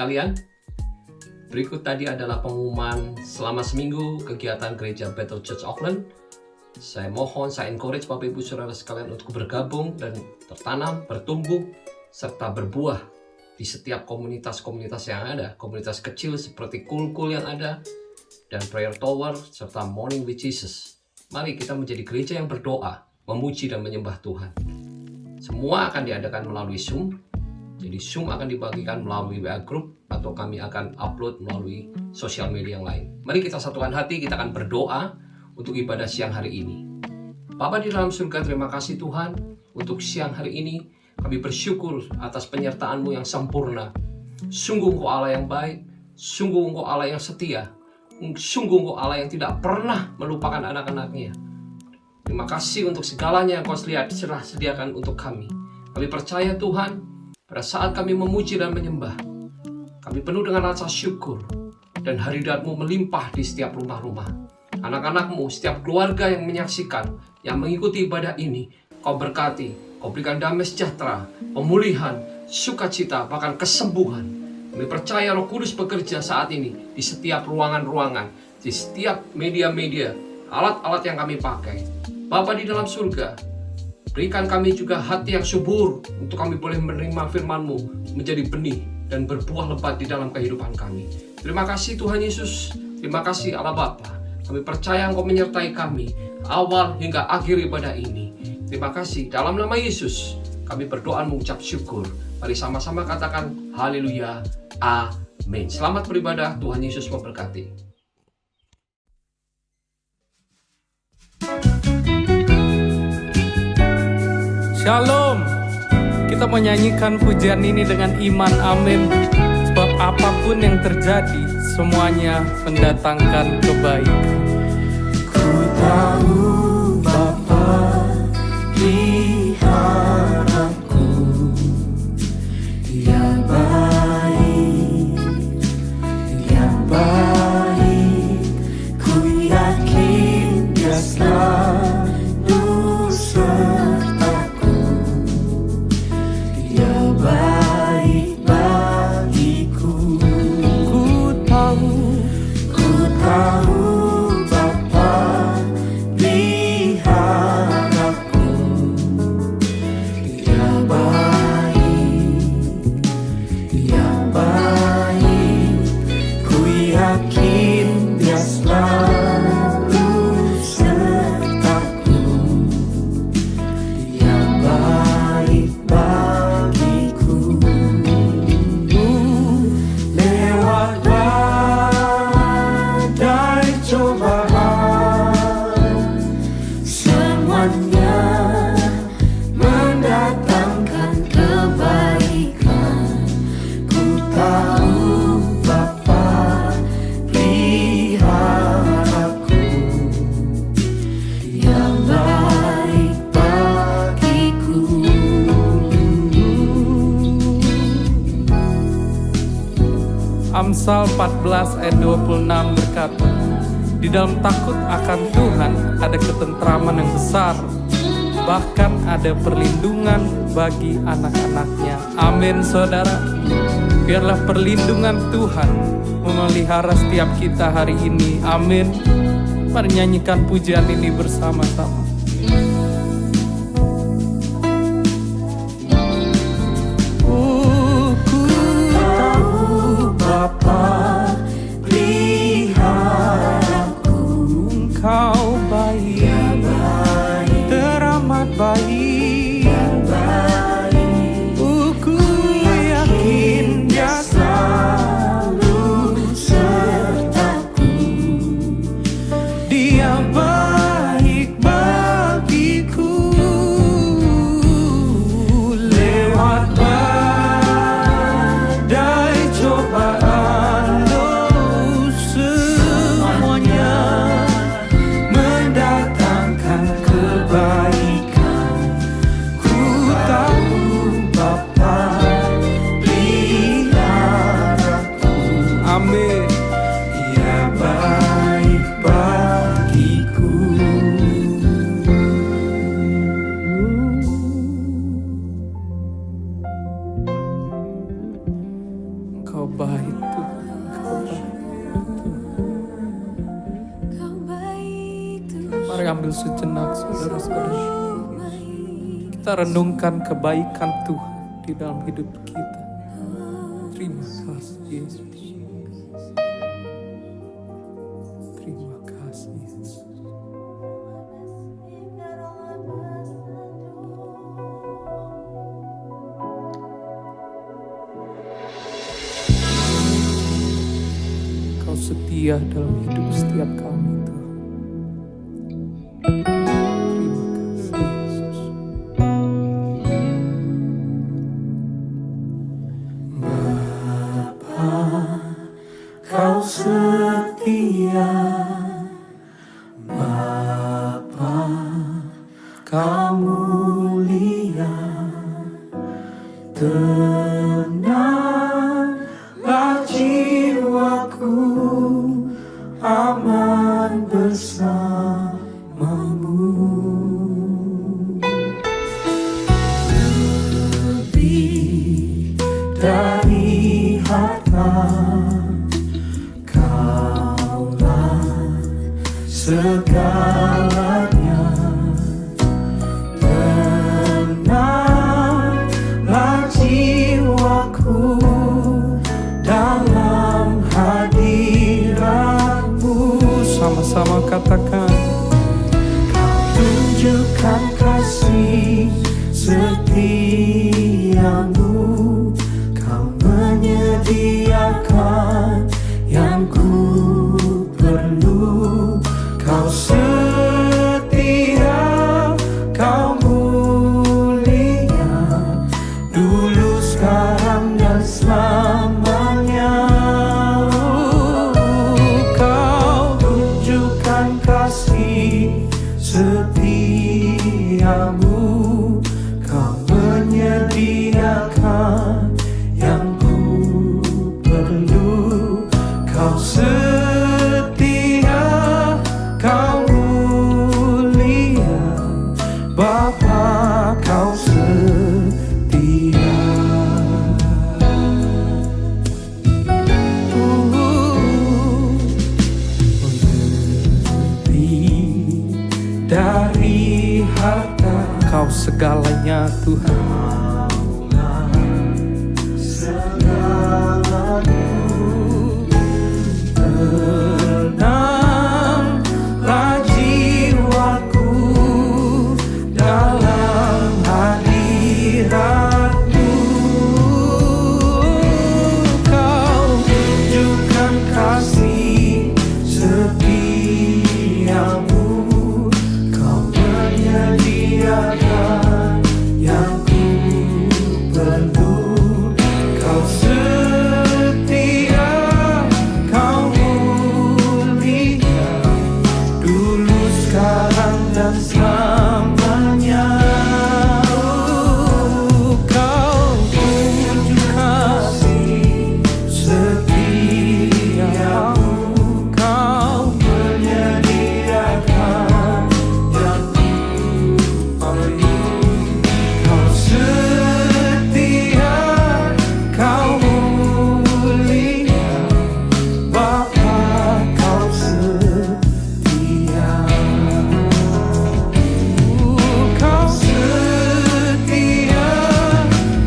sekalian, berikut tadi adalah pengumuman selama seminggu kegiatan gereja Bethel Church Auckland. Saya encourage Bapak Ibu Saudara sekalian untuk bergabung dan tertanam, bertumbuh, serta berbuah di setiap komunitas-komunitas yang ada. Komunitas kecil seperti Cool yang ada, dan Prayer Tower, serta Morning with Jesus. Mari kita menjadi gereja yang berdoa, memuji dan menyembah Tuhan. Semua akan diadakan melalui Zoom. Jadi Zoom akan dibagikan melalui WA Group atau kami akan upload melalui sosial media yang lain. Mari kita satukan hati, kita akan berdoa untuk ibadah siang hari ini. Bapa di dalam surga, terima kasih Tuhan untuk siang hari ini. Kami bersyukur atas penyertaan-Mu yang sempurna. Sungguh Engkau Allah yang baik, sungguh Engkau Allah yang setia, sungguh Engkau Allah yang tidak pernah melupakan anak-anak-Nya. Terima kasih untuk segalanya yang Kau sediakan untuk kami. Kami percaya Tuhan, pada saat kami memuji dan menyembah, kami penuh dengan rasa syukur dan hadirat-Mu melimpah di setiap rumah-rumah. Anak-anak-Mu, setiap keluarga yang menyaksikan, yang mengikuti ibadah ini, Kau berkati, Kau berikan damai sejahtera, pemulihan, sukacita, bahkan kesembuhan. Kami percaya Roh Kudus bekerja saat ini di setiap ruangan-ruangan, di setiap media-media, alat-alat yang kami pakai. Bapa di dalam surga, berikan kami juga hati yang subur untuk kami boleh menerima firman-Mu menjadi benih dan berbuah lebat di dalam kehidupan kami. Terima kasih Tuhan Yesus, terima kasih Allah Bapa. Kami percaya Engkau menyertai kami awal hingga akhir ibadah ini. Terima kasih, dalam nama Yesus kami berdoa mengucap syukur. Mari sama-sama katakan haleluya, amin. Selamat beribadah, Tuhan Yesus memberkati. Shalom. Kita menyanyikan pujian ini dengan iman, amin. Sebab apapun yang terjadi, semuanya mendatangkan kebaikan. Ku tahu Bapa lihat aku, Dia baik, Dia baik. Ku yakin Dia selalu sertaku, Dia baik bagiku. Ku tahu Bapa lihat aku, Dia baik, Dia baik. Ku yakin Dia selalu sertaku, Dia baik bagiku. Lewat badai cobaan, semuanya mendatangkan kebaikan. Ku tahu Bapa lihat aku, Dia baik bagiku. Amsal 14 ayat 26 berkata, di dalam takut akan Tuhan ada ketentraman yang besar, bahkan ada perlindungan bagi anak-anaknya. Amin saudara. Biarlah perlindungan Tuhan memelihara setiap kita hari ini. Amin. Mari nyanyikan pujian ini bersama-sama. Ku tahu Bapa lihat aku, Engkau baik, Dia baik, teramat baik. Dia baik. Ku yakin Dia Selalu sertaku, Dia baik sambil sejenak saudara-saudara kita renungkan kebaikan Tuhan di dalam hidup kita. Terima kasih Yesus. Terima kasih Yesus. Kau setia dalam hidup setiap kami Tuhan. Terima kasih Yesus. Kau setia, Bapa, Kau mulia, tenanglah jiwaku, aman bersamamu. Lebih dari harta, segalanya, tenanglah jiwaku dalam hadirat-Mu. Sama-sama katakan, Kau tunjukkan kasih setiamu, Kau menyediakan yang ku perlu. Kau setia, Kau mulia, dulu, sekarang, dan selamanya. Kau tunjukkan kasih setiamu, Kau menyediakan yang ku perlu. Kau setia, Kau mulia, Bapa, Kau setia. Lebih dari harta, Kau segalanya Tuhan. tenanglah jiwaku dalam hadirat-Mu. Kau tunjukkan kasih setiamu, Kau menyediakan yang ku perlu. Kau setia, Kau mulia, dulu, sekarang, dan selamanya. Kau tunjuk kasih setiamu, Kau menyediakan yang ku perlu. Kau setia, Kau mulia, Bapa, Kau setia. Kau setia,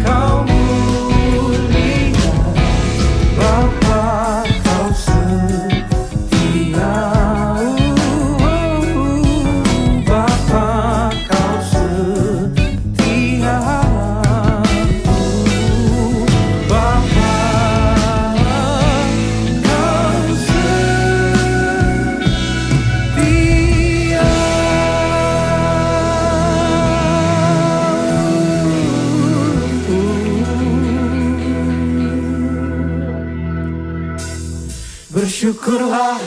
Kau mulia, Bapa, Kau setia. Bapa, Kau setia. Bapa, Kau setia. Bersyukurlah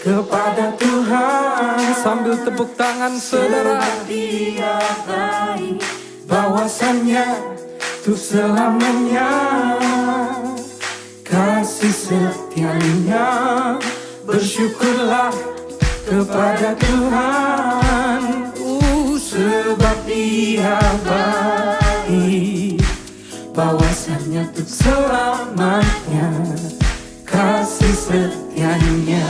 kepada Tuhan Sambil tepuk tangan saudara. sebab Dia baik, bahwasannya untuk selamanya. Kasih setianya, bersyukurlah kepada Tuhan, sebab Dia baik, bahwasannya untuk selamanya. Kasih setianya.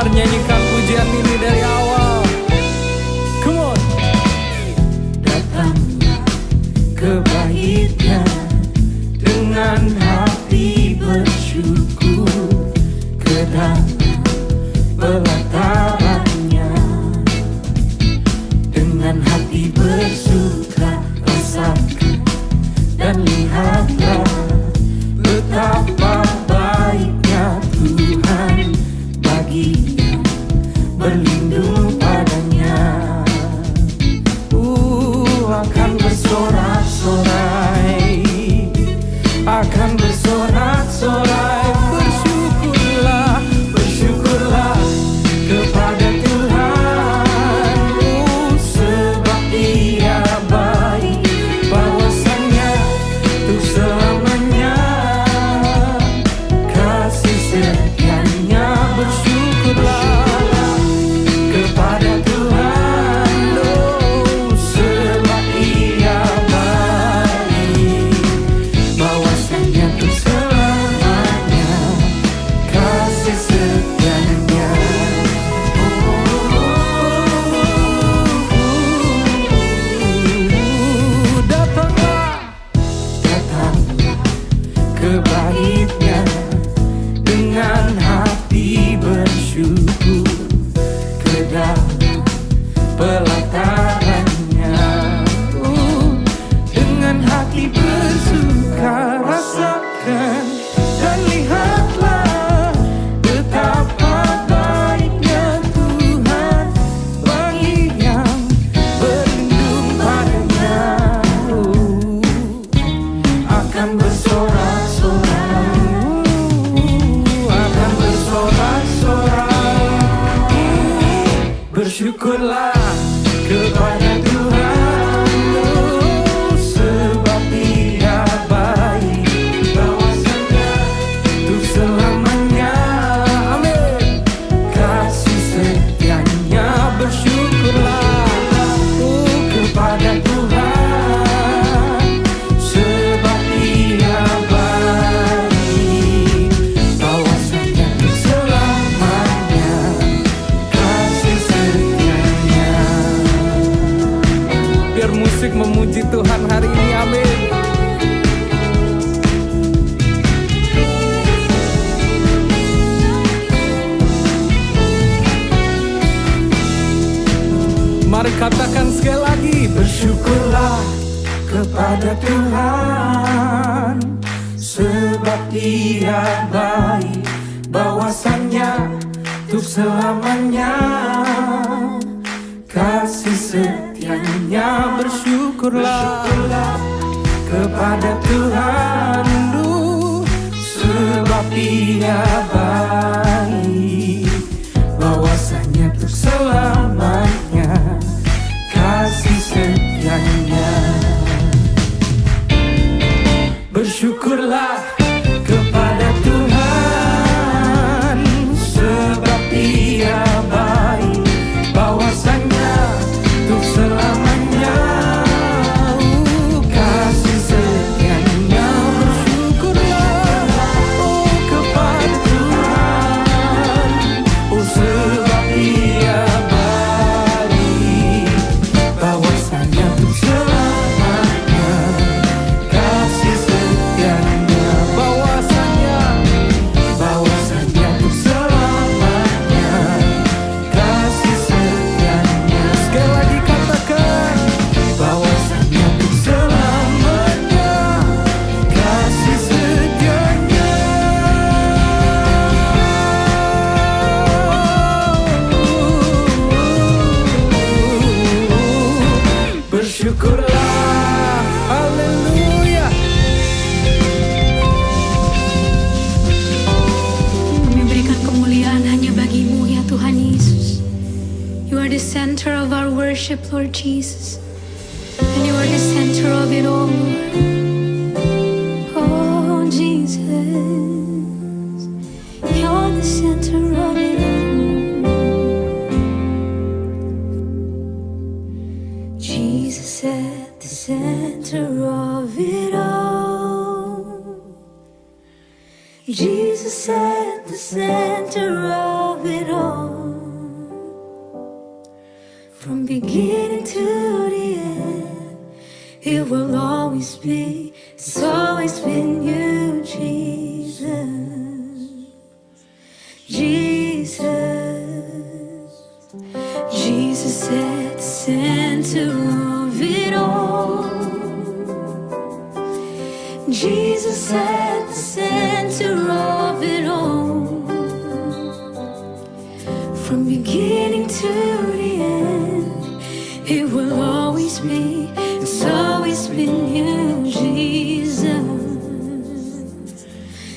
Mari nyanyikan pujian ini dari awal. Come on. Datanglah ke baitnya dengan hati bersyukur, ke dalam pelatarannya dengan hati bersuka. Rasakan dan lihatlah betapa baiknya Tuhan bagi yang berlindung padanya. Akan bersorak-sorai, akan bersorak-sorai. Bersyukurlah, bersyukurlah kepada Tuhan, sebab Dia baik, bahwasanya untuk selamanya kasih setianya. Bersyukurlah kepada Tuhan, sebab Ia baik, bahwasanya untuk selamanya kasih setianya. Datanglah, datanglah ke baitnya dengan hati bersyukur, ke dalam pelatarannya dengan hati bersuka. Rasakan dan lihatlah betapa baiknya Tuhan bagi yang berlindung padanya. Akan bersorak-sorai, akan bersorak-sorai. Bersyukurlah kepada Tuhan, sebab Dia baik, bahwasanya untuk selamanya. Amin. Kasih setianya. Bersyukurlah kepada Tuhan, sebab Dia baik, bahwasanya untuk selamanya kasih setianya. Biar musik memuji Tuhan hari ini. Amin. Mari katakan sekali lagi. Bersyukurlah kepada Tuhan, sebab Dia baik, bahwasanya untuk selamanya kasih setianya. Bersyukurlah kepada Tuhan, sebab Dia baik, bahwasanya untuk selamanya kasih setianya. Bersyukurlah kepada Tuhan, sebab Dia baik, bahwasanya untuk selamanya kasih setianya. Bersyukurlah kepada Tuhan, sebab Dia baik, bahwasanya untuk selamanya kasih setianya. Bahwasanya untuk selamanya kasih setianya. Sekali lagi katakan, bahwasanya untuk selamanya kasih setianya. Bersyukurlah, haleluya. Kami berikan kemuliaan hanya bagi-Mu ya Tuhan Yesus. You are the center of our worship, Lord Jesus. And you are the center of it all, Lord. Oh Jesus, you're the center of it all. Jesus at the center of it all. Jesus at the center of it all. beginning to the end, it will always be, it's always been you, Jesus. Jesus, Jesus at the center of it all. Jesus at the center of it all. From beginning to the end, it will always be, it's always been you, Jesus.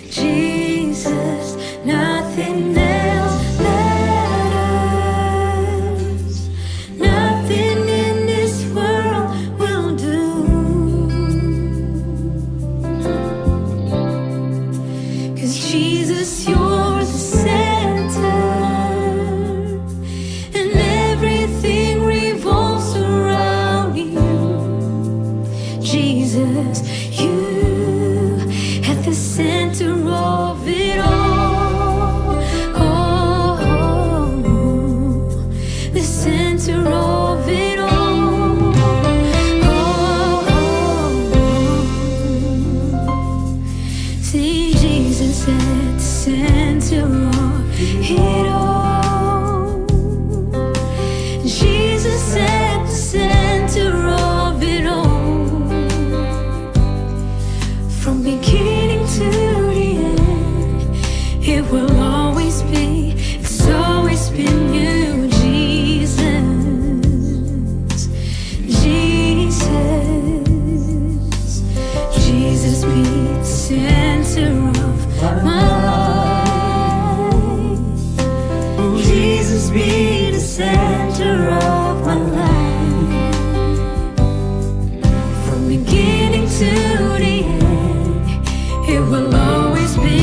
Jesus, nothing else matters. Nothing in this world will do. 'Cause Jesus, you're the center, and everything revolves around you. Jesus, you at the center of it all. Oh, the center of it all. See Jesus at the center of it all. Jesus at the center of it all. From beginning to the end, it will always be, it's always been you, Jesus. Jesus, Jesus be the center of my life. Jesus be the center of my life. From beginning to the end, it will always be,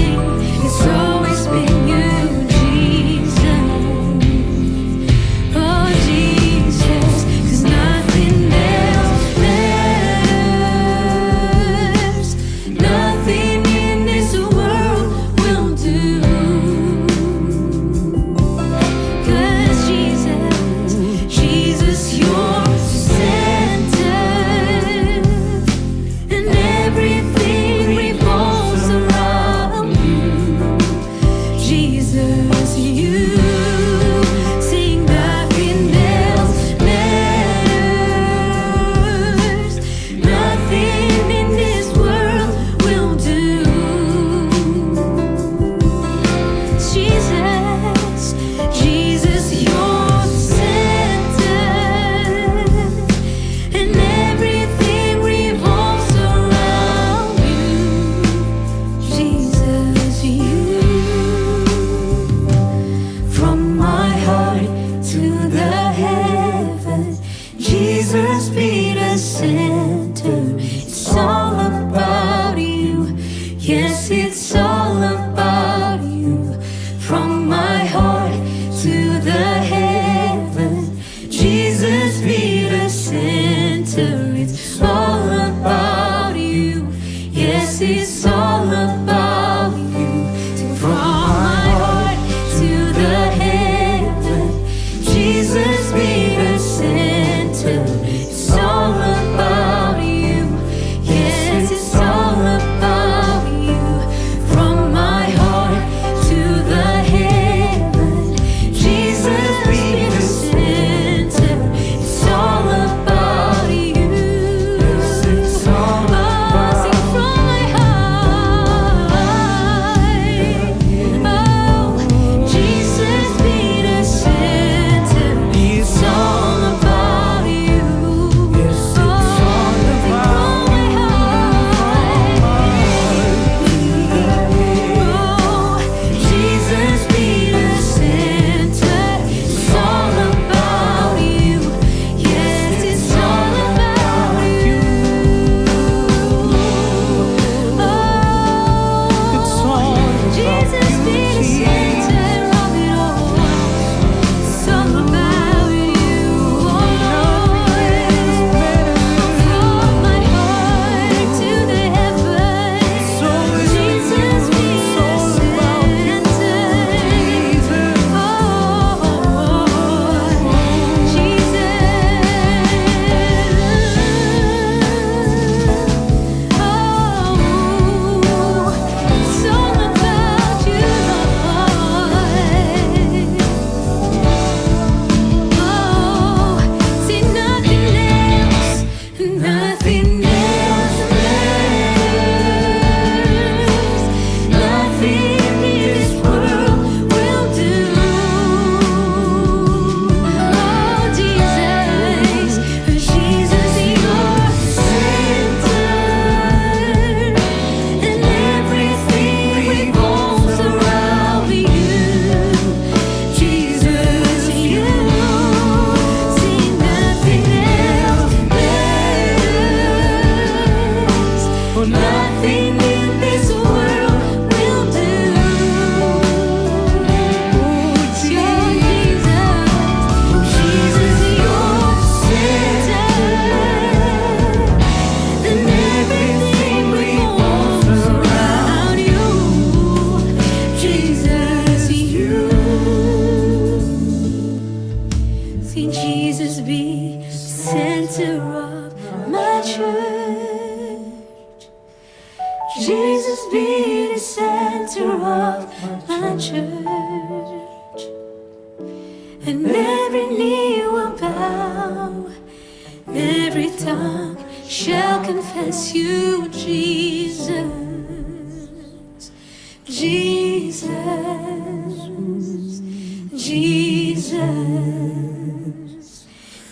it's always been you, Jesus. Oh, Jesus, 'cause nothing else matters. Nothing in this world will do. 'Cause Jesus, See Jesus be the center of my church. Jesus be the center of my church. And every knee will bow, every tongue shall confess you, Jesus. Jesus, Jesus,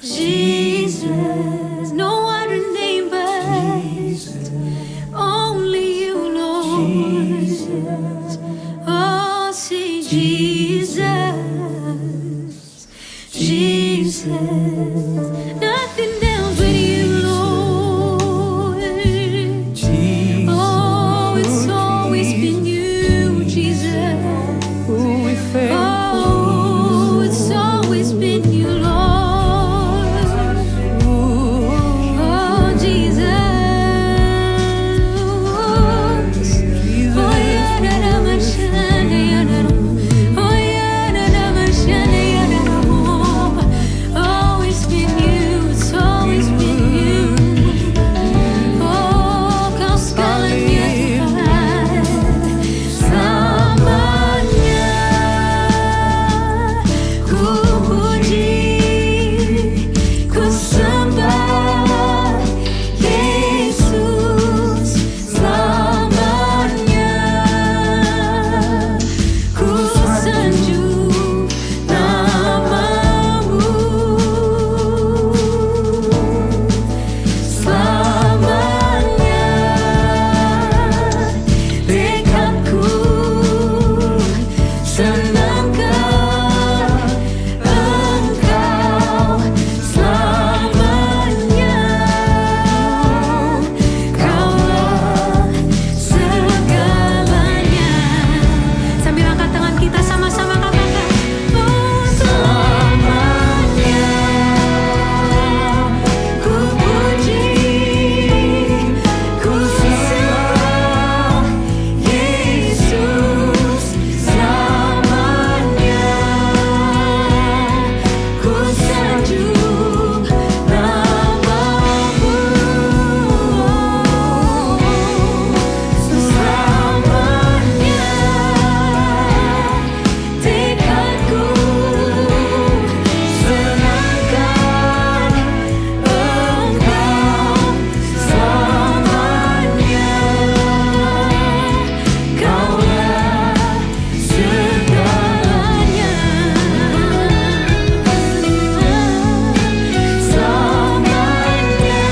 Jesus, no other name but only you, Lord. Oh, say Jesus, Jesus, nothing else but you, Lord. Oh, it's always been you, Jesus. We thank Oh, it's always been you, Lord. Oh, Jesus. Oh, yeah, da, da, ma, shana, ya, da, da. Oh, yeah, da, da, ma, shana, ya, da, da. Always been you, it's always been you. Oh, kau segalanya Tuhan, selamanya ku puji, ku sembah Yesus, selamanya ku sanjung namamu, selamanya tekadku senangkan Engkau, selamanya Kaulah segalanya. Sambil angkat tangan kita sama-sama katakan, oh, selamanya ku puji, ku sembah Yesus, selamanya ku sanjung namamu, selamanya tekadku senangkan Engkau, selamanya Kaulah segalanya, selamanya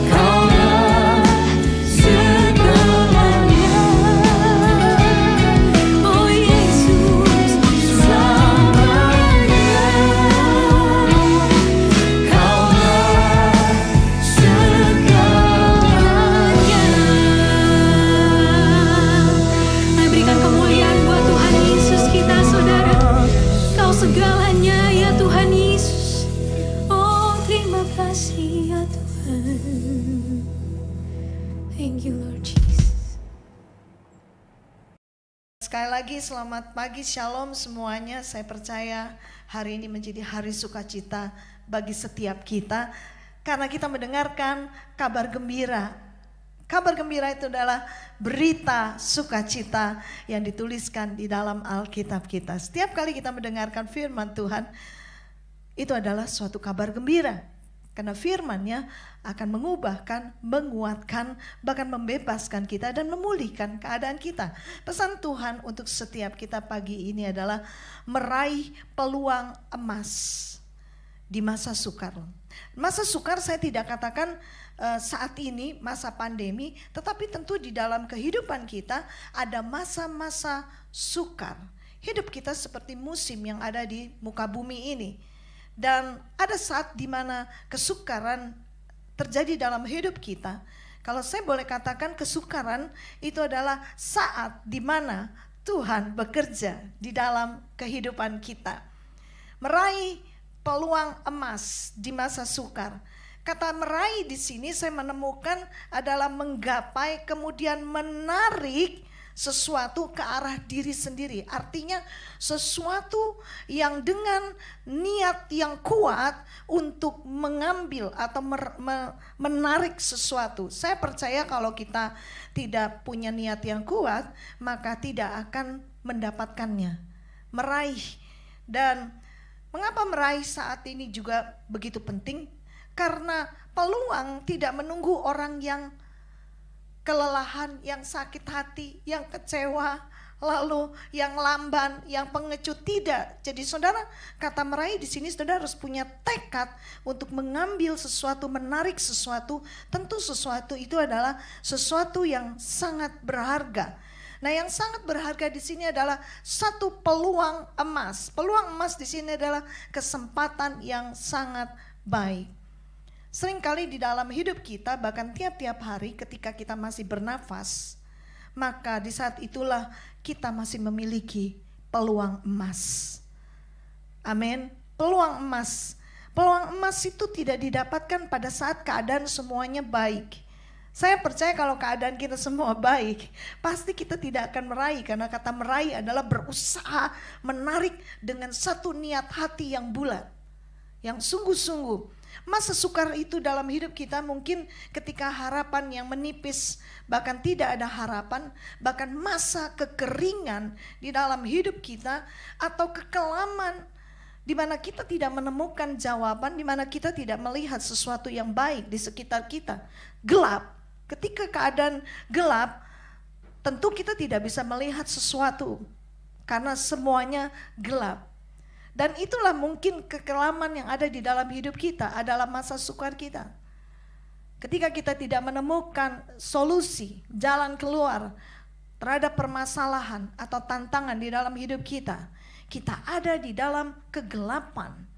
Kaulah segalanya. Oh Yesus, selamanya Kaulah segalanya. Mari berikan kemuliaan buat Tuhan Yesus kita, saudara. Kau segalanya ya Tuhan Yesus. Oh, terima kasih ya Tuhan. Thank you Lord Jesus. Sekali lagi selamat pagi, shalom semuanya. Saya percaya hari ini menjadi hari sukacita bagi setiap kita. Karena kita mendengarkan kabar gembira. Kabar gembira itu adalah berita sukacita yang dituliskan di dalam Alkitab kita. Setiap kali kita mendengarkan firman Tuhan, itu adalah suatu kabar gembira. Karena firman-Nya akan mengubahkan, menguatkan, bahkan membebaskan kita dan memulihkan keadaan kita. Pesan Tuhan untuk setiap kita pagi ini adalah meraih peluang emas di masa sukar. Masa sukar saya tidak katakan saat ini masa pandemi, tetapi tentu di dalam kehidupan kita ada masa-masa sukar. Hidup kita seperti musim yang ada di muka bumi ini. Dan ada saat di mana kesukaran terjadi dalam hidup kita. Kalau saya boleh katakan kesukaran itu adalah saat di mana Tuhan bekerja di dalam kehidupan kita. Meraih peluang emas di masa sukar. Kata meraih di sini saya menemukan adalah menggapai kemudian menarik sesuatu ke arah diri sendiri. Artinya sesuatu yang dengan niat yang kuat untuk mengambil atau menarik sesuatu. Saya percaya kalau kita tidak punya niat yang kuat, maka tidak akan mendapatkannya. Meraih. Dan mengapa meraih saat ini juga begitu penting? Karena peluang tidak menunggu orang yang kelelahan, yang sakit hati, yang kecewa, lalu yang lamban, yang pengecut. Tidak. Jadi saudara, kata meraih di sini saudara harus punya tekad untuk mengambil sesuatu, menarik sesuatu. Tentu sesuatu itu adalah sesuatu yang sangat berharga. Nah, yang sangat berharga di sini adalah satu peluang emas. Peluang emas di sini adalah kesempatan yang sangat baik. Seringkali di dalam hidup kita, bahkan tiap-tiap hari ketika kita masih bernafas, maka di saat itulah kita masih memiliki peluang emas. Amin. Peluang emas. Peluang emas itu tidak didapatkan pada saat keadaan semuanya baik. Saya percaya kalau keadaan kita semua baik, pasti kita tidak akan meraih. Karena kata meraih adalah berusaha menarik dengan satu niat hati yang bulat, yang sungguh-sungguh. Masa sukar itu dalam hidup kita mungkin ketika harapan yang menipis, bahkan tidak ada harapan, bahkan masa kekeringan di dalam hidup kita, atau kekelaman di mana kita tidak menemukan jawaban, di mana kita tidak melihat sesuatu yang baik di sekitar kita. Gelap. Ketika keadaan gelap, tentu kita tidak bisa melihat sesuatu karena semuanya gelap. Dan itulah mungkin kekelaman yang ada di dalam hidup kita, adalah masa sukar kita. Ketika kita tidak menemukan solusi, jalan keluar terhadap permasalahan atau tantangan di dalam hidup kita, kita ada di dalam kegelapan.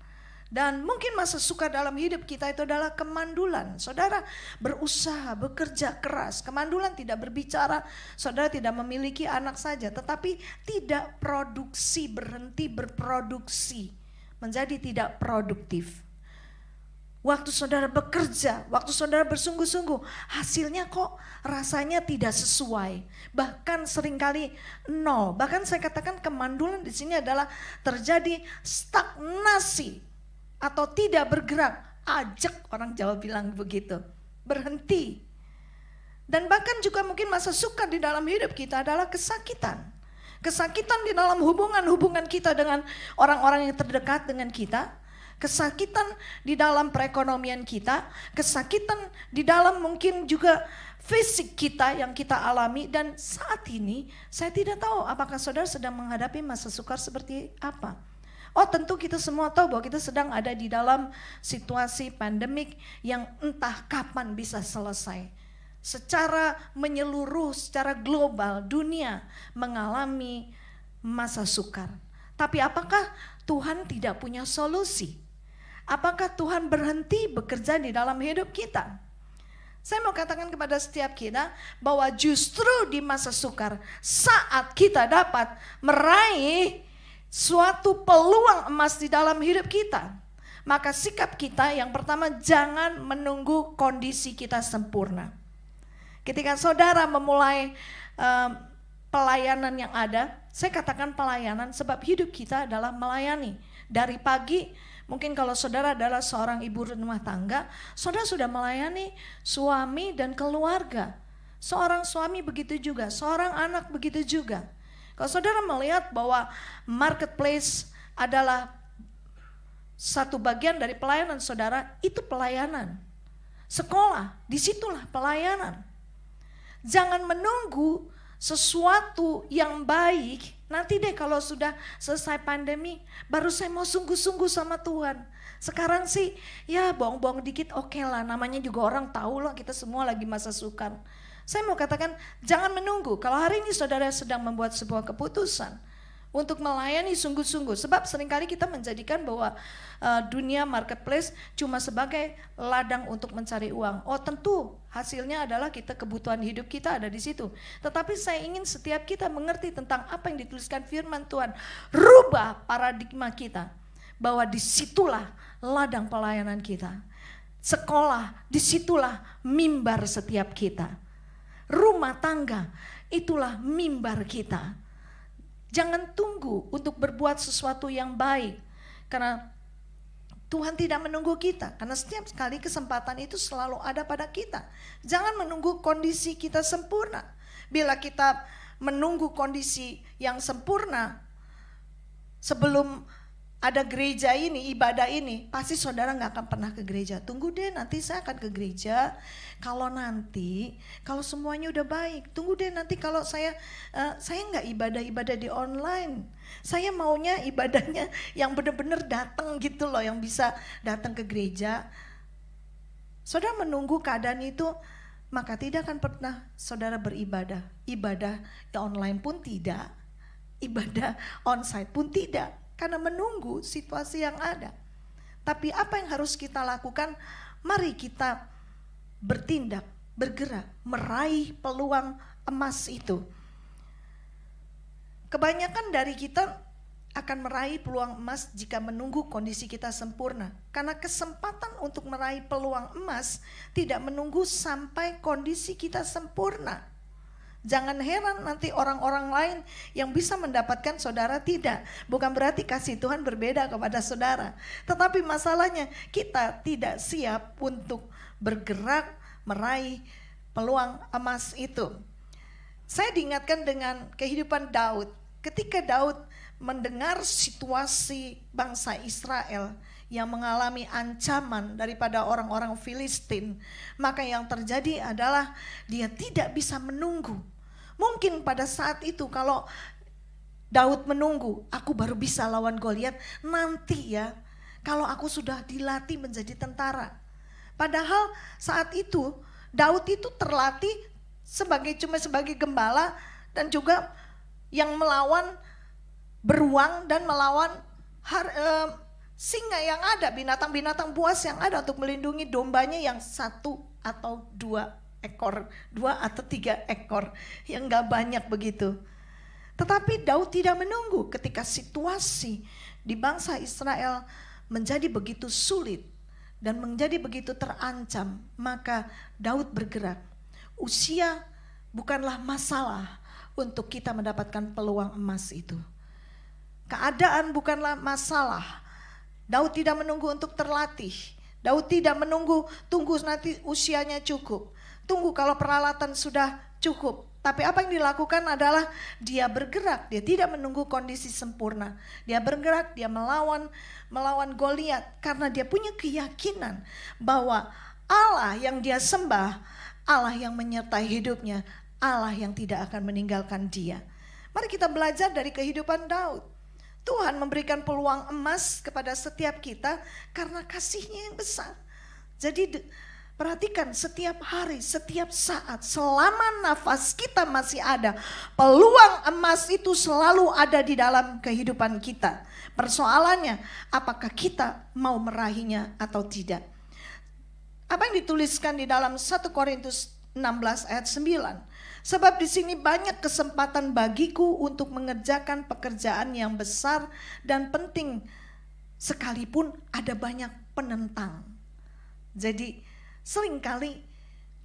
Dan mungkin masa sukar dalam hidup kita itu adalah kemandulan. Saudara berusaha, bekerja keras. Kemandulan tidak berbicara, saudara tidak memiliki anak saja, tetapi tidak produksi, berhenti berproduksi, menjadi tidak produktif. Waktu saudara bekerja, waktu saudara bersungguh-sungguh, hasilnya kok rasanya tidak sesuai. Bahkan seringkali nol. Bahkan saya katakan kemandulan di sini adalah terjadi stagnasi atau tidak bergerak. Ajak, orang Jawa bilang begitu. Berhenti. Dan bahkan juga mungkin masa sukar di dalam hidup kita adalah kesakitan. Kesakitan di dalam hubungan-hubungan kita dengan orang-orang yang terdekat dengan kita. Kesakitan di dalam perekonomian kita, kesakitan di dalam mungkin juga fisik kita yang kita alami. Dan saat ini saya tidak tahu apakah saudara sedang menghadapi masa sukar seperti apa. Oh, tentu kita semua tahu bahwa kita sedang ada di dalam situasi pandemik yang entah kapan bisa selesai. Secara menyeluruh, secara global, dunia mengalami masa sukar. Tapi apakah Tuhan tidak punya solusi? Apakah Tuhan berhenti bekerja di dalam hidup kita? Saya mau katakan kepada setiap kita bahwa justru di masa sukar, saat kita dapat meraih suatu peluang emas di dalam hidup kita, maka sikap kita yang pertama, jangan menunggu kondisi kita sempurna. Ketika saudara memulai pelayanan yang ada, saya katakan pelayanan sebab hidup kita adalah melayani. Dari pagi, mungkin kalau saudara adalah seorang ibu rumah tangga, saudara sudah melayani suami dan keluarga. Seorang suami begitu juga, seorang anak begitu juga. Kalau saudara melihat bahwa marketplace adalah satu bagian dari pelayanan saudara, itu pelayanan. Sekolah, disitulah pelayanan. Jangan menunggu sesuatu yang baik. Nanti deh kalau sudah selesai pandemi, baru saya mau sungguh-sungguh sama Tuhan. Sekarang sih ya bohong-bohong dikit oke lah, namanya juga orang tahu lah kita semua lagi masa sukar. Saya mau katakan jangan menunggu. Kalau hari ini saudara sedang membuat sebuah keputusan untuk melayani sungguh-sungguh. Sebab seringkali kita menjadikan bahwa dunia marketplace cuma sebagai ladang untuk mencari uang. Oh tentu hasilnya adalah kebutuhan hidup kita ada di situ. Tetapi saya ingin setiap kita mengerti tentang apa yang dituliskan firman Tuhan. Rubah paradigma kita. Bahwa disitulah ladang pelayanan kita. Sekolah, disitulah mimbar setiap kita. Rumah tangga, itulah mimbar kita. Jangan tunggu untuk berbuat sesuatu yang baik, karena Tuhan tidak menunggu kita, karena setiap kali kesempatan itu selalu ada pada kita. Jangan menunggu kondisi kita sempurna. Bila kita menunggu kondisi yang sempurna sebelum ada gereja ini, ibadah ini, pasti saudara gak akan pernah ke gereja. Tunggu deh, nanti saya akan ke gereja kalau semuanya udah baik. Tunggu deh, nanti kalau saya gak ibadah di online. Saya maunya ibadahnya yang benar-benar datang gitu loh, yang bisa datang ke gereja. Saudara menunggu keadaan itu, maka tidak akan pernah saudara beribadah. Ibadah online pun tidak, ibadah onsite pun tidak, karena menunggu situasi yang ada. Tapi apa yang harus kita lakukan? Mari kita bertindak, bergerak, meraih peluang emas itu. Kebanyakan dari kita akan meraih peluang emas jika menunggu kondisi kita sempurna. Karena kesempatan untuk meraih peluang emas tidak menunggu sampai kondisi kita sempurna. Jangan heran nanti orang-orang lain yang bisa mendapatkan saudara tidak. Bukan berarti kasih Tuhan berbeda kepada saudara. Tetapi masalahnya kita tidak siap untuk bergerak meraih peluang emas itu. Saya diingatkan dengan kehidupan Daud. Ketika Daud mendengar situasi bangsa Israel yang mengalami ancaman daripada orang-orang Filistin, maka yang terjadi adalah dia tidak bisa menunggu. Mungkin pada saat itu kalau Daud menunggu, aku baru bisa lawan Goliat nanti ya, kalau aku sudah dilatih menjadi tentara. Padahal saat itu Daud itu terlatih cuma sebagai gembala, dan juga yang melawan beruang dan melawan singa yang ada, binatang-binatang buas yang ada untuk melindungi dombanya yang 1 atau 2 ekor, 2 atau 3 ekor, yang gak banyak begitu. Tetapi Daud tidak menunggu ketika situasi di bangsa Israel menjadi begitu sulit dan menjadi begitu terancam, maka Daud bergerak. Usia bukanlah masalah untuk kita mendapatkan peluang emas itu. Keadaan bukanlah masalah. Daud tidak menunggu untuk terlatih. Daud tidak menunggu tunggu nanti usianya cukup. Tunggu kalau peralatan sudah cukup. Tapi apa yang dilakukan adalah dia bergerak. Dia tidak menunggu kondisi sempurna. Dia bergerak, dia melawan Goliat. Karena dia punya keyakinan bahwa Allah yang dia sembah, Allah yang menyertai hidupnya, Allah yang tidak akan meninggalkan dia. Mari kita belajar dari kehidupan Daud. Tuhan memberikan peluang emas kepada setiap kita karena kasih-Nya yang besar. Jadi perhatikan, setiap hari, setiap saat, selama nafas kita masih ada, peluang emas itu selalu ada di dalam kehidupan kita. Persoalannya, apakah kita mau meraihnya atau tidak? Apa yang dituliskan di dalam 1 Korintus 16 ayat 9? Sebab di sini banyak kesempatan bagiku untuk mengerjakan pekerjaan yang besar dan penting, sekalipun ada banyak penentang. Jadi seringkali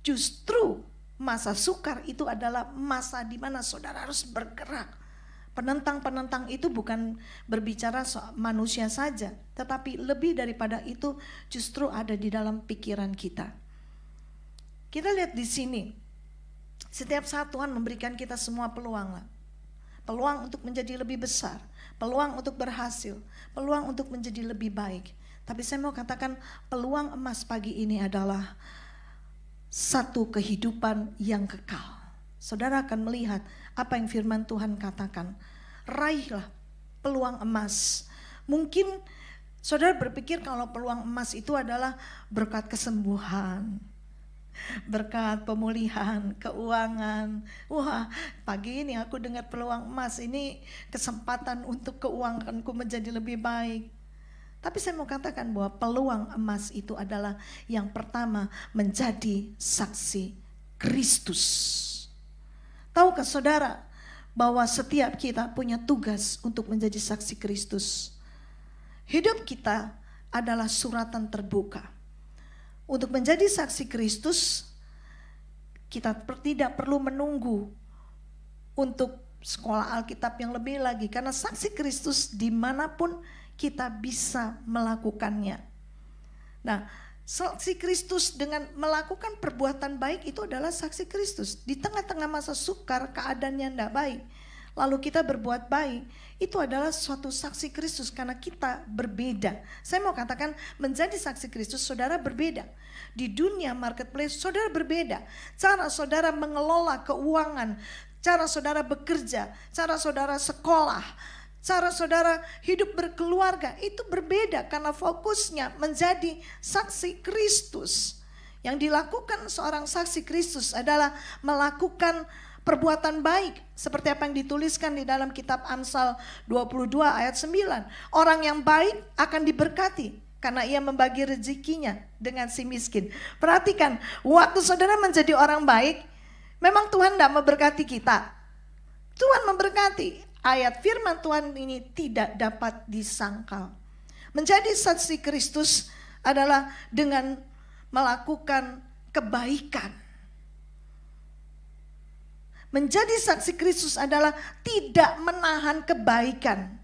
justru masa sukar itu adalah masa di mana saudara harus bergerak. Penentang-penentang itu bukan berbicara soal manusia saja, tetapi lebih daripada itu justru ada di dalam pikiran kita. Kita lihat di sini, setiap saat Tuhan memberikan kita semua peluang lah. Peluang untuk menjadi lebih besar, peluang untuk berhasil, peluang untuk menjadi lebih baik. Tapi saya mau katakan peluang emas pagi ini adalah satu kehidupan yang kekal. Saudara akan melihat apa yang firman Tuhan katakan. Raihlah peluang emas. Mungkin saudara berpikir kalau peluang emas itu adalah berkat kesembuhan, berkat pemulihan, keuangan. Wah, pagi ini aku dengar peluang emas, ini kesempatan untuk keuanganku menjadi lebih baik. Tapi saya mau katakan bahwa peluang emas itu adalah yang pertama, menjadi saksi Kristus. Tahukah saudara bahwa setiap kita punya tugas untuk menjadi saksi Kristus? Hidup kita adalah suratan terbuka. Untuk menjadi saksi Kristus, kita tidak perlu menunggu untuk sekolah Alkitab yang lebih lagi. Karena saksi Kristus dimanapun kita bisa melakukannya. Nah, saksi Kristus dengan melakukan perbuatan baik itu adalah saksi Kristus. Di tengah-tengah masa sukar, keadaannya tidak baik, lalu kita berbuat baik, itu adalah suatu saksi Kristus karena kita berbeda. Saya mau katakan menjadi saksi Kristus, saudara berbeda. Di dunia marketplace, saudara berbeda. Cara saudara mengelola keuangan, cara saudara bekerja, cara saudara sekolah, cara saudara hidup berkeluarga itu berbeda karena fokusnya menjadi saksi Kristus. Yang dilakukan seorang saksi Kristus adalah melakukan perbuatan baik seperti apa yang dituliskan di dalam kitab Amsal 22 ayat 9. Orang yang baik akan diberkati karena ia membagi rezekinya dengan si miskin. Perhatikan, waktu saudara menjadi orang baik, memang Tuhan tidak memberkati kita. Tuhan memberkati. Ayat firman Tuhan ini tidak dapat disangkal. Menjadi saksi Kristus adalah dengan melakukan kebaikan. Menjadi saksi Kristus adalah tidak menahan kebaikan.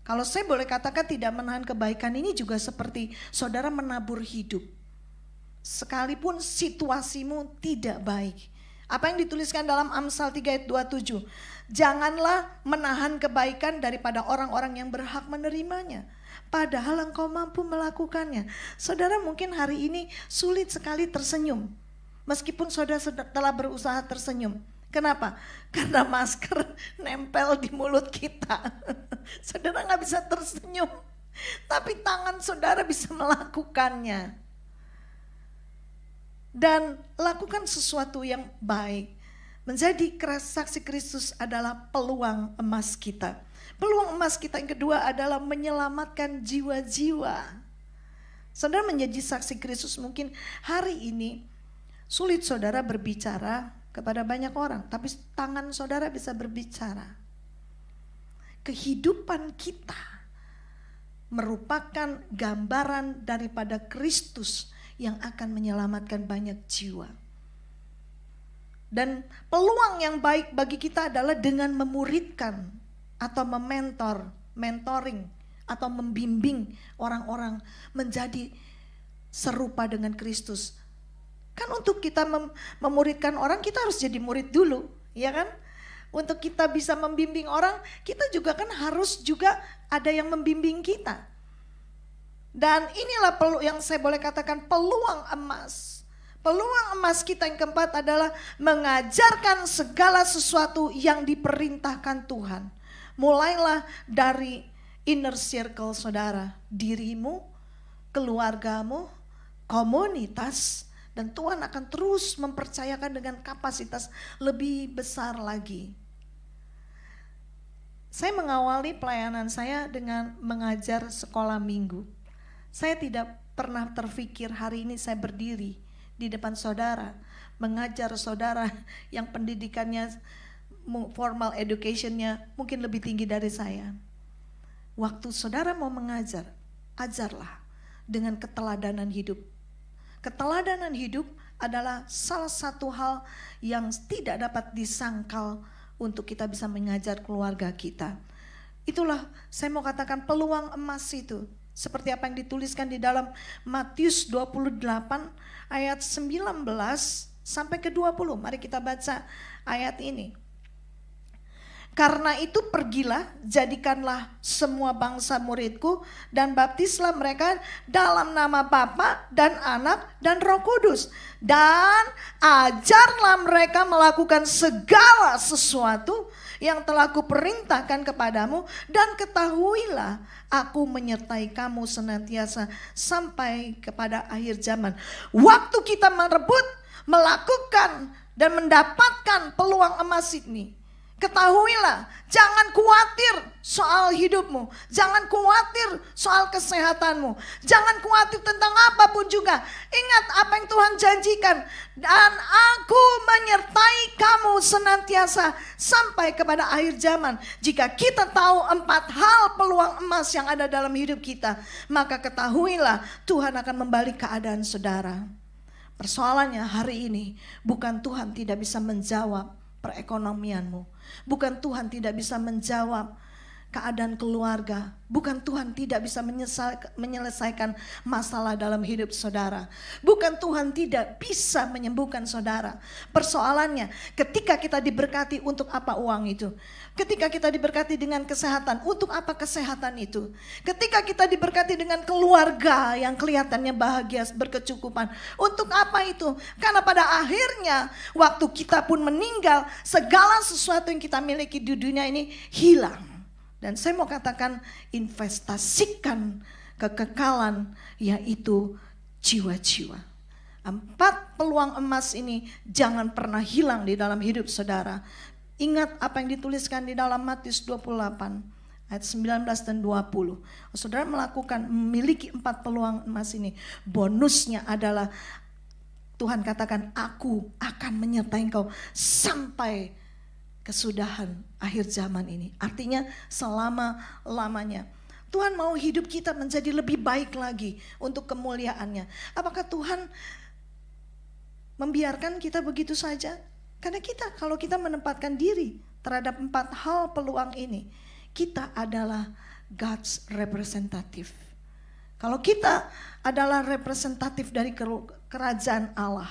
Kalau saya boleh katakan tidak menahan kebaikan ini juga seperti saudara menabur hidup. Sekalipun situasimu tidak baik. Apa yang dituliskan dalam Amsal 3 ayat 27. Janganlah menahan kebaikan daripada orang-orang yang berhak menerimanya. Padahal engkau mampu melakukannya. Saudara mungkin hari ini sulit sekali tersenyum. Meskipun saudara telah berusaha tersenyum. Kenapa? Karena masker nempel di mulut kita. Saudara gak bisa tersenyum. Tapi tangan saudara bisa melakukannya. Dan lakukan sesuatu yang baik. Menjadi saksi Kristus adalah peluang emas kita. Peluang emas kita yang kedua adalah menyelamatkan jiwa-jiwa. Saudara menjadi saksi Kristus mungkin hari ini sulit saudara berbicara kepada banyak orang, tapi tangan saudara bisa berbicara. Kehidupan kita merupakan gambaran daripada Kristus yang akan menyelamatkan banyak jiwa. Dan peluang yang baik bagi kita adalah dengan memuridkan atau mentoring atau membimbing orang-orang menjadi serupa dengan Kristus. Kan untuk kita memuridkan orang kita harus jadi murid dulu, ya kan? Untuk kita bisa membimbing orang, kita juga kan harus juga ada yang membimbing kita. Dan inilah yang saya boleh katakan peluang emas. Peluang emas kita yang keempat adalah mengajarkan segala sesuatu yang diperintahkan Tuhan. Mulailah dari inner circle saudara, dirimu, keluargamu, komunitas, dan Tuhan akan terus mempercayakan dengan kapasitas lebih besar lagi. Saya mengawali pelayanan saya dengan mengajar sekolah minggu. Saya tidak pernah terfikir hari ini saya berdiri di depan saudara, mengajar saudara yang pendidikannya formal educationnya mungkin lebih tinggi dari saya. Waktu saudara mau mengajar, ajarlah dengan keteladanan hidup. Keteladanan hidup adalah salah satu hal yang tidak dapat disangkal untuk kita bisa mengajar keluarga kita. Itulah saya mau katakan peluang emas itu. Seperti apa yang dituliskan di dalam Matius 28 ayat 19 sampai ke 20. Mari kita baca ayat ini. Karena itu pergilah, jadikanlah semua bangsa muridku dan baptislah mereka dalam nama Bapa dan Anak dan Roh Kudus. Dan ajarlah mereka melakukan segala sesuatu yang telah kuperintahkan kepadamu. Dan ketahuilah aku menyertai kamu senantiasa sampai kepada akhir zaman. Waktu kita merebut, melakukan dan mendapatkan peluang emas ini, ketahuilah, jangan khawatir soal hidupmu, jangan khawatir soal kesehatanmu, jangan khawatir tentang apapun juga. Ingat apa yang Tuhan janjikan, dan aku menyertai kamu senantiasa sampai kepada akhir zaman. Jika kita tahu 4 hal peluang emas yang ada dalam hidup kita, maka ketahuilah Tuhan akan membalik keadaan saudara. Persoalannya hari ini bukan Tuhan tidak bisa menjawab perekonomianmu. Bukan Tuhan tidak bisa menjawab keadaan keluarga. Bukan Tuhan tidak bisa menyelesaikan masalah dalam hidup saudara. Bukan Tuhan tidak bisa menyembuhkan saudara. Persoalannya ketika kita diberkati, untuk apa uang itu? Ketika kita diberkati dengan kesehatan, untuk apa kesehatan itu? Ketika kita diberkati dengan keluarga yang kelihatannya bahagia, berkecukupan, untuk apa itu? Karena pada akhirnya waktu kita pun meninggal, segala sesuatu yang kita miliki di dunia ini hilang. Dan saya mau katakan, investasikan kekekalan, yaitu jiwa-jiwa. 4 peluang emas ini jangan pernah hilang di dalam hidup saudara. Ingat apa yang dituliskan di dalam Matius 28 ayat 19 dan 20. Saudara memiliki 4 peluang emas ini. Bonusnya adalah Tuhan katakan, aku akan menyertai engkau sampai kesudahan akhir zaman ini. Artinya selama-lamanya. Tuhan mau hidup kita menjadi lebih baik lagi untuk kemuliaannya. Apakah Tuhan membiarkan kita begitu saja? Karena kalau kita menempatkan diri terhadap 4 hal peluang ini, kita adalah God's representative. Kalau kita adalah representatif dari kerajaan Allah,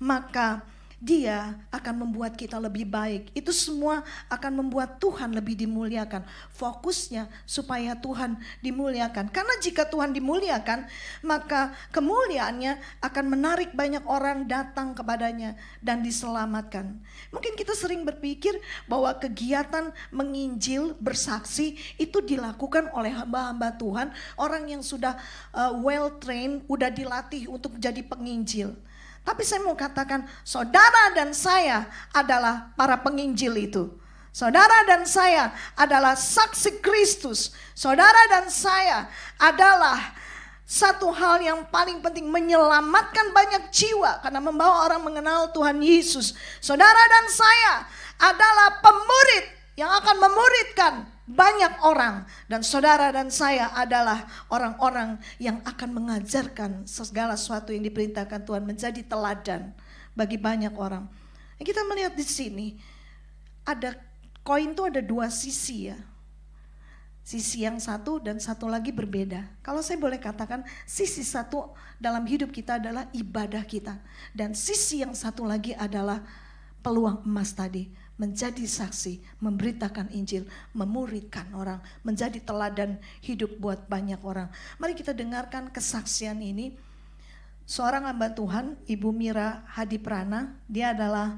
maka Dia akan membuat kita lebih baik. Itu semua akan membuat Tuhan lebih dimuliakan. Fokusnya supaya Tuhan dimuliakan. Karena jika Tuhan dimuliakan, maka kemuliaannya akan menarik banyak orang datang kepadanya dan diselamatkan. Mungkin kita sering berpikir bahwa kegiatan menginjil, bersaksi itu dilakukan oleh hamba-hamba Tuhan, orang yang sudah well trained, udah dilatih untuk jadi penginjil. Tapi saya mau katakan, saudara dan saya adalah para penginjil itu. Saudara dan saya adalah saksi Kristus. Saudara dan saya adalah satu hal yang paling penting, menyelamatkan banyak jiwa karena membawa orang mengenal Tuhan Yesus. Saudara dan saya adalah pemurid yang akan memuridkan banyak orang, dan saudara dan saya adalah orang-orang yang akan mengajarkan segala sesuatu yang diperintahkan Tuhan, menjadi teladan bagi banyak orang. Kita melihat di sini ada koin itu ada 2 sisi ya. Sisi yang satu dan satu lagi berbeda. Kalau saya boleh katakan, sisi satu dalam hidup kita adalah ibadah kita, dan sisi yang satu lagi adalah peluang emas tadi. Menjadi saksi, memberitakan Injil, memuridkan orang, menjadi teladan hidup buat banyak orang. Mari kita dengarkan kesaksian ini. Seorang hamba Tuhan, Ibu Mira Hadiprana, dia adalah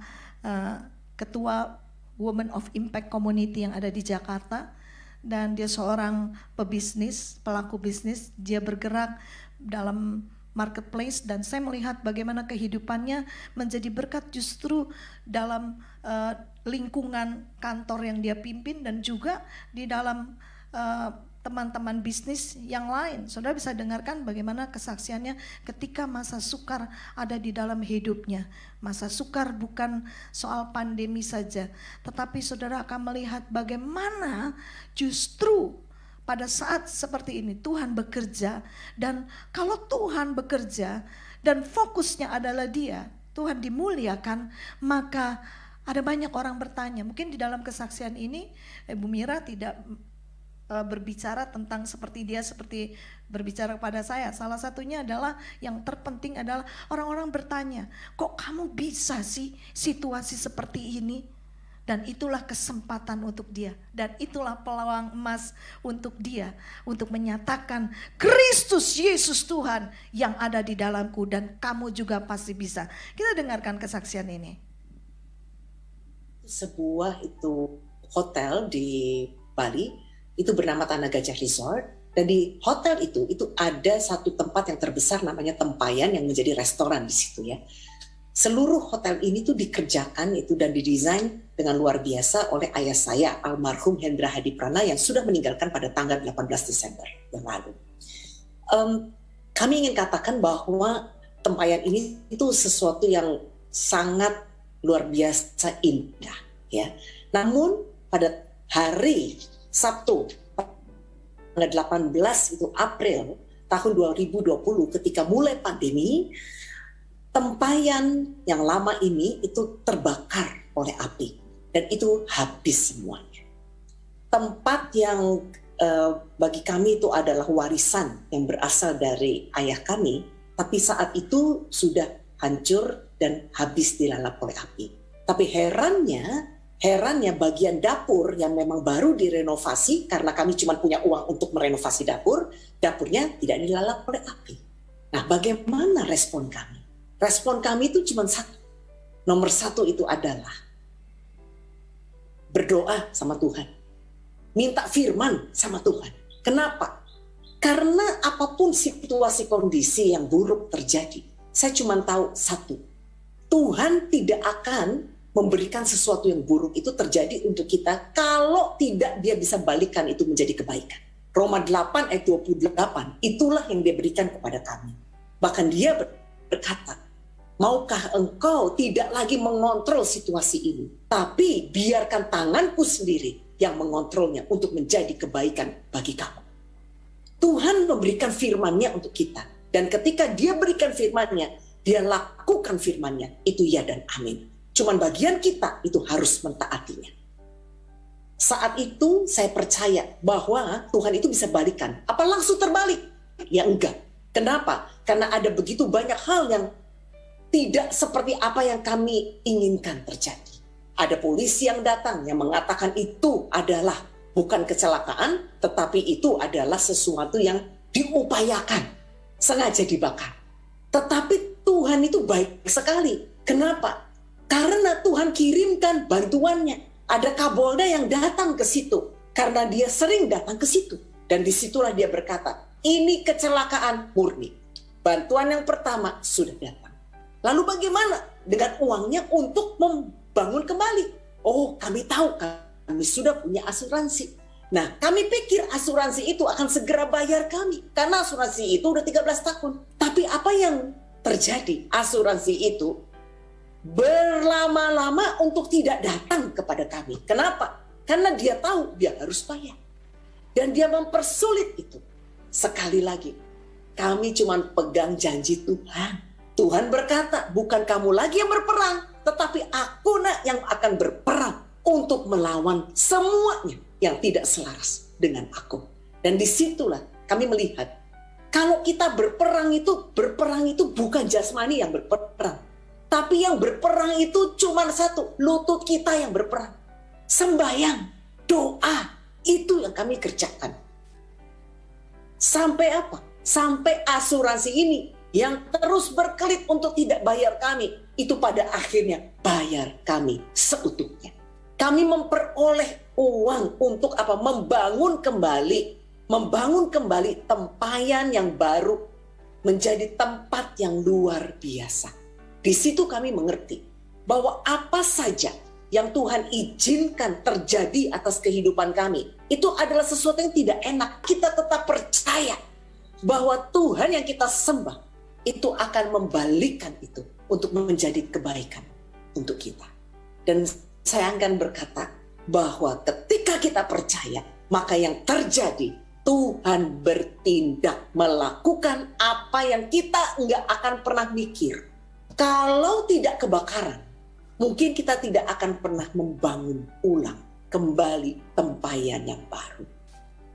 ketua Women of Impact Community yang ada di Jakarta. Dan dia seorang pebisnis, pelaku bisnis. Dia bergerak dalam marketplace, dan saya melihat bagaimana kehidupannya menjadi berkat justru dalam lingkungan kantor yang dia pimpin, dan juga di dalam teman-teman bisnis yang lain. Saudara bisa dengarkan bagaimana kesaksiannya ketika masa sukar ada di dalam hidupnya. Masa sukar bukan soal pandemi saja, tetapi saudara akan melihat bagaimana justru pada saat seperti ini Tuhan bekerja. Dan kalau Tuhan bekerja dan fokusnya adalah Dia, Tuhan dimuliakan, maka ada banyak orang bertanya. Mungkin di dalam kesaksian ini Ibu Mira tidak berbicara tentang seperti dia seperti berbicara kepada saya. Salah satunya adalah, yang terpenting adalah orang-orang bertanya, kok kamu bisa sih situasi seperti ini? Dan itulah kesempatan untuk dia, dan itulah peluang emas untuk dia, untuk menyatakan Kristus Yesus Tuhan yang ada di dalamku, dan kamu juga pasti bisa. Kita dengarkan kesaksian ini. Sebuah itu hotel di Bali, itu bernama Tanah Gajah Resort, dan di hotel itu ada satu tempat yang terbesar namanya Tempayan yang menjadi restoran di situ ya. Seluruh hotel ini tuh dikerjakan itu dan didesain dengan luar biasa oleh ayah saya, almarhum Hendra Hadiprana, yang sudah meninggalkan pada tanggal 18 Desember yang lalu. Kami ingin katakan bahwa Tempayan ini itu sesuatu yang sangat luar biasa indah ya. Namun pada hari Sabtu tanggal 18 itu April tahun 2020, ketika mulai pandemi, Tempayan yang lama ini itu terbakar oleh api. Dan itu habis semuanya. Tempat yang bagi kami itu adalah warisan yang berasal dari ayah kami, tapi saat itu sudah hancur dan habis dilalap oleh api. Tapi herannya bagian dapur yang memang baru direnovasi, karena kami cuma punya uang untuk merenovasi dapurnya tidak dilalap oleh api. Nah, bagaimana respon kami? Respon kami itu cuma satu. Nomor satu itu adalah berdoa sama Tuhan. Minta firman sama Tuhan. Kenapa? Karena apapun situasi kondisi yang buruk terjadi, saya cuma tahu satu. Tuhan tidak akan memberikan sesuatu yang buruk itu terjadi untuk kita kalau tidak dia bisa balikan itu menjadi kebaikan. Roma 8 ayat 28, itulah yang dia berikan kepada kami. Bahkan dia berkata, maukah engkau tidak lagi mengontrol situasi ini, tapi biarkan tanganku sendiri yang mengontrolnya untuk menjadi kebaikan bagi kamu. Tuhan memberikan firman-Nya untuk kita. Dan ketika dia berikan firman-Nya, dia lakukan firman-Nya, itu ya dan amin. Cuman bagian kita itu harus mentaatinya. Saat itu saya percaya bahwa Tuhan itu bisa balikan. Apa langsung terbalik? Ya enggak. Kenapa? Karena ada begitu banyak hal yang tidak seperti apa yang kami inginkan terjadi. Ada polisi yang datang yang mengatakan itu adalah bukan kecelakaan, tetapi itu adalah sesuatu yang diupayakan, sengaja dibakar. Tetapi Tuhan itu baik sekali. Kenapa? Karena Tuhan kirimkan bantuannya. Ada Kapolda yang datang ke situ. Karena dia sering datang ke situ. Dan disitulah dia berkata, ini kecelakaan murni. Bantuan yang pertama sudah datang. Lalu bagaimana dengan uangnya untuk membangun kembali? Oh, kami tahu, kami sudah punya asuransi. Nah, kami pikir asuransi itu akan segera bayar kami. Karena asuransi itu udah 13 tahun. Tapi apa yang terjadi? Asuransi itu berlama-lama untuk tidak datang kepada kami. Kenapa? Karena dia tahu dia harus bayar. Dan dia mempersulit itu. Sekali lagi, kami cuma pegang janji Tuhan. Tuhan berkata, bukan kamu lagi yang berperang, tetapi aku yang akan berperang untuk melawan semuanya yang tidak selaras dengan aku. Dan disitulah kami melihat, kalau kita berperang itu bukan jasmani yang berperang. Tapi yang berperang itu cuma satu, lutut kita yang berperang. Sembahyang, doa, itu yang kami kerjakan. Sampai apa? Sampai asuransi ini yang terus berkelit untuk tidak bayar kami, itu pada akhirnya bayar kami seutuhnya. Kami memperoleh uang untuk apa? Membangun kembali tempayan yang baru menjadi tempat yang luar biasa. Di situ kami mengerti bahwa apa saja yang Tuhan izinkan terjadi atas kehidupan kami, itu adalah sesuatu yang tidak enak. Kita tetap percaya bahwa Tuhan yang kita sembah itu akan membalikkan itu untuk menjadi kebaikan untuk kita. Dan saya akan berkata bahwa ketika kita percaya, maka yang terjadi, Tuhan bertindak melakukan apa yang kita nggak akan pernah mikir. Kalau tidak kebakaran, mungkin kita tidak akan pernah membangun ulang kembali tempayan yang baru.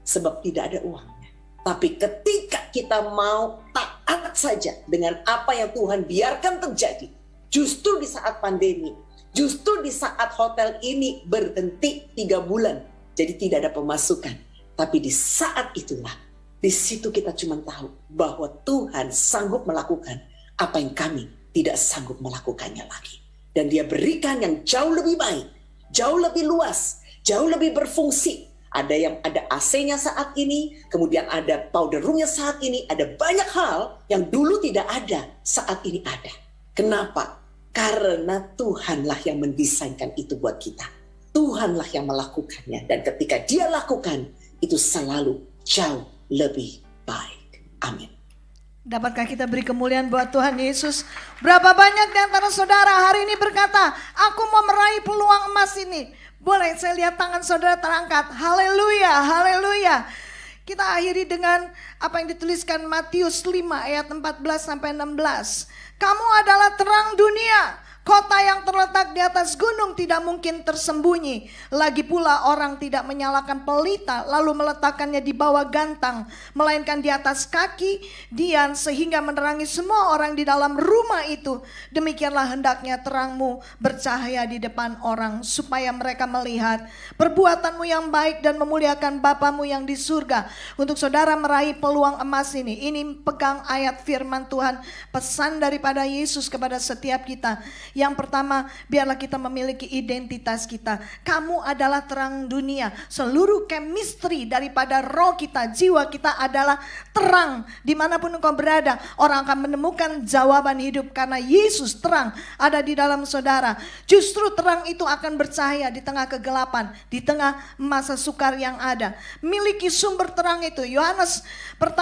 Sebab tidak ada uangnya. Tapi ketika kita mau taat saja dengan apa yang Tuhan biarkan terjadi, justru di saat pandemi, justru di saat hotel ini berhenti 3 bulan, jadi tidak ada pemasukan. Tapi di saat itulah, di situ kita cuma tahu bahwa Tuhan sanggup melakukan apa yang kami tidak sanggup melakukannya lagi. Dan dia berikan yang jauh lebih baik, jauh lebih luas, jauh lebih berfungsi. Ada yang ada AC-nya saat ini, kemudian ada powder room-nya saat ini, ada banyak hal yang dulu tidak ada, saat ini ada. Kenapa? Karena Tuhanlah yang mendesainkan itu buat kita. Tuhanlah yang melakukannya. Dan ketika dia lakukan, itu selalu jauh lebih baik. Amin. Dapatkah kita beri kemuliaan buat Tuhan Yesus? Berapa banyak di antara saudara hari ini berkata, aku mau meraih peluang emas ini. Boleh saya lihat tangan saudara terangkat. Haleluya, haleluya. Kita akhiri dengan apa yang dituliskan Matius 5 ayat 14 sampai 16. Kamu adalah terang dunia. Kota yang terletak di atas gunung tidak mungkin tersembunyi. Lagi pula orang tidak menyalakan pelita lalu meletakkannya di bawah gantang, melainkan di atas kaki dian sehingga menerangi semua orang di dalam rumah itu. Demikianlah hendaknya terangmu bercahaya di depan orang supaya mereka melihat perbuatanmu yang baik dan memuliakan Bapamu yang di surga. Untuk saudara meraih peluang emas ini pegang ayat firman Tuhan, pesan daripada Yesus kepada setiap kita. Yang pertama, biarlah kita memiliki identitas kita. Kamu adalah terang dunia. Seluruh chemistry daripada roh kita, jiwa kita adalah terang. Dimanapun engkau berada, orang akan menemukan jawaban hidup karena Yesus terang ada di dalam saudara. Justru terang itu akan bercahaya di tengah kegelapan, di tengah masa sukar yang ada. Miliki sumber terang itu. Yohanes 6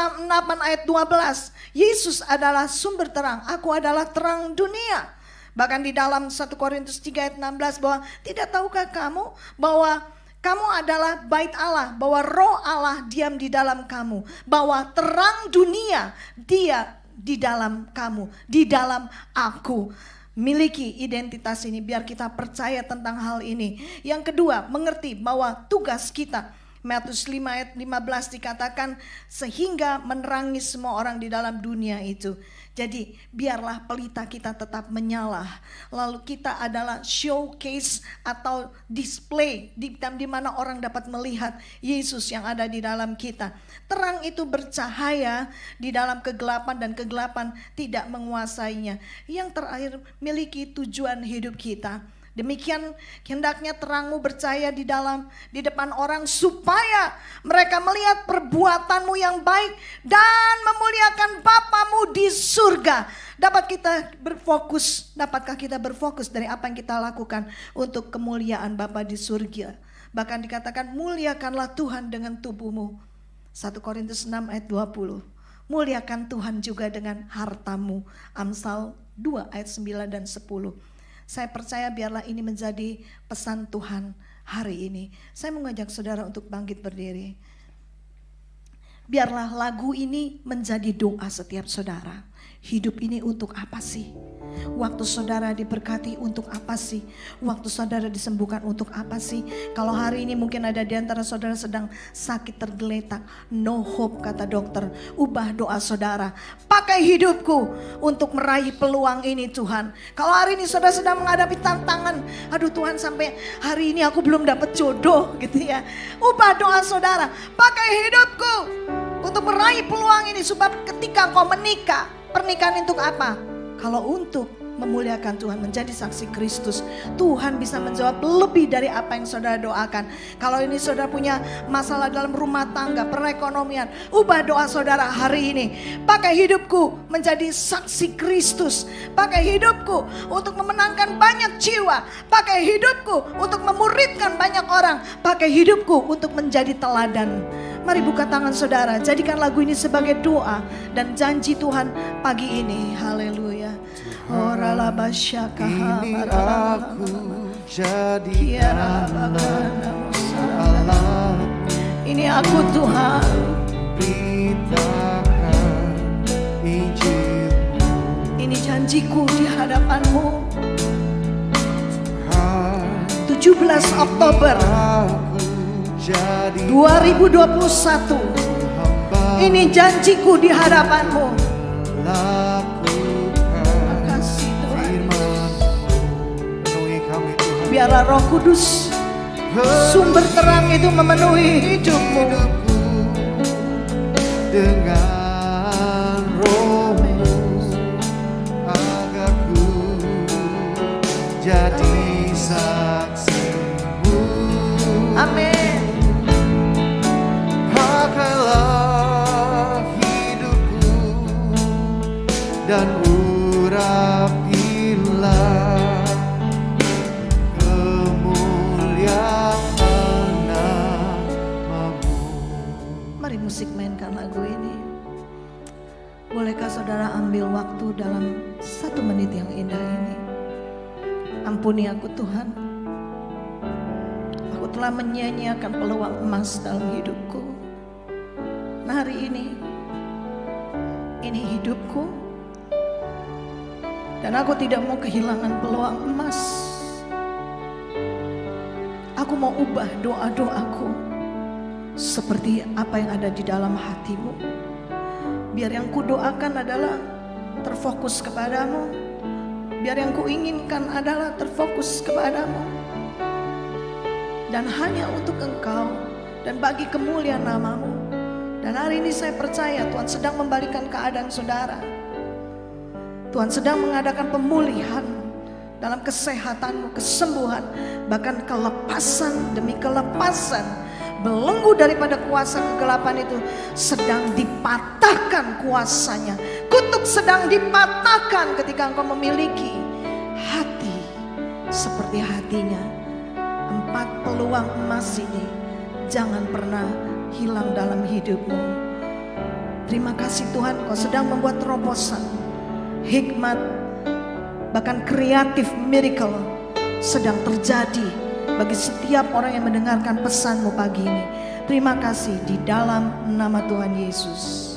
ayat 12. Yesus adalah sumber terang. Aku adalah terang dunia. Bahkan di dalam 1 Korintus 3 ayat 16 bahwa tidak tahukah kamu bahwa kamu adalah bait Allah, bahwa roh Allah diam di dalam kamu, bahwa terang dunia dia di dalam kamu, di dalam aku. Miliki identitas ini biar kita percaya tentang hal ini. Yang kedua, mengerti bahwa tugas kita. Matius 5 ayat 15 dikatakan sehingga menerangi semua orang di dalam dunia itu. Jadi biarlah pelita kita tetap menyala. Lalu kita adalah showcase atau display di mana orang dapat melihat Yesus yang ada di dalam kita. Terang itu bercahaya di dalam kegelapan dan kegelapan tidak menguasainya. Yang terakhir, miliki tujuan hidup kita. Demikian hendaknya terangmu bercahaya di depan orang supaya mereka melihat perbuatanmu yang baik dan memuliakan Bapamu di surga. Dapatkah kita berfokus dari apa yang kita lakukan untuk kemuliaan Bapa di surga? Bahkan dikatakan muliakanlah Tuhan dengan tubuhmu. 1 Korintus 6 ayat 20. Muliakan Tuhan juga dengan hartamu. Amsal 2 ayat 9 dan 10. Saya percaya biarlah ini menjadi pesan Tuhan hari ini. Saya mengajak saudara untuk bangkit berdiri. Biarlah lagu ini menjadi doa setiap saudara. Hidup ini untuk apa sih? Waktu saudara diberkati untuk apa sih? Waktu saudara disembuhkan untuk apa sih? Kalau hari ini mungkin ada di antara saudara sedang sakit tergeletak, no hope kata dokter. Ubah doa saudara. Pakai hidupku untuk meraih peluang ini Tuhan. Kalau hari ini saudara sedang menghadapi tantangan, aduh Tuhan sampai hari ini aku belum dapat jodoh gitu ya. Ubah doa saudara. Pakai hidupku untuk meraih peluang ini. Sebab ketika kau menikah, pernikahan untuk apa? Kalau untuk memuliakan Tuhan, menjadi saksi Kristus, Tuhan bisa menjawab lebih dari apa yang saudara doakan. Kalau ini saudara punya masalah dalam rumah tangga, perekonomian, ubah doa saudara hari ini. Pakai hidupku menjadi saksi Kristus. Pakai hidupku untuk memenangkan banyak jiwa. Pakai hidupku untuk memuridkan banyak orang. Pakai hidupku untuk menjadi teladan. Mari buka tangan saudara, jadikan lagu ini sebagai doa dan janji Tuhan pagi ini. Haleluya. Ini aku jadikan Allah. Ini aku Tuhan. Beritakan Injil. Ini janjiku di hadapanmu. 17 Oktober 2021. Ini janjiku di hadapanmu. Makasih Tuhan. Biarlah Roh Kudus, sumber terang itu memenuhi hidupmu. Dengan rohmu agar ku jadi saksimu. Amin. Pakailah hidupku dan urapilah kemuliaan namamu. Mari musik mainkan lagu ini. Bolehkah saudara ambil waktu dalam 1 menit yang indah ini? Ampuni aku Tuhan. Aku telah menyia-nyiakan peluang emas dalam hidupku. Nah hari ini hidupku. Dan aku tidak mau kehilangan peluang emas. Aku mau ubah doa-doaku seperti apa yang ada di dalam hatimu. Biar yang kudoakan adalah terfokus kepadamu. Biar yang kuinginkan adalah terfokus kepadamu. Dan hanya untuk Engkau dan bagi kemuliaan namamu. Dan hari ini saya percaya Tuhan sedang membalikan keadaan saudara. Tuhan sedang mengadakan pemulihan dalam kesehatanmu, kesembuhan, bahkan kelepasan demi kelepasan. Belenggu daripada kuasa kegelapan itu sedang dipatahkan kuasanya. Kutuk sedang dipatahkan ketika engkau memiliki hati seperti hatinya. 4 peluang emas ini jangan pernah hilang dalam hidupmu. Terima kasih Tuhan, kau sedang membuat terobosan, hikmat, bahkan kreatif miracle sedang terjadi bagi setiap orang yang mendengarkan pesanmu pagi ini. Terima kasih di dalam nama Tuhan Yesus.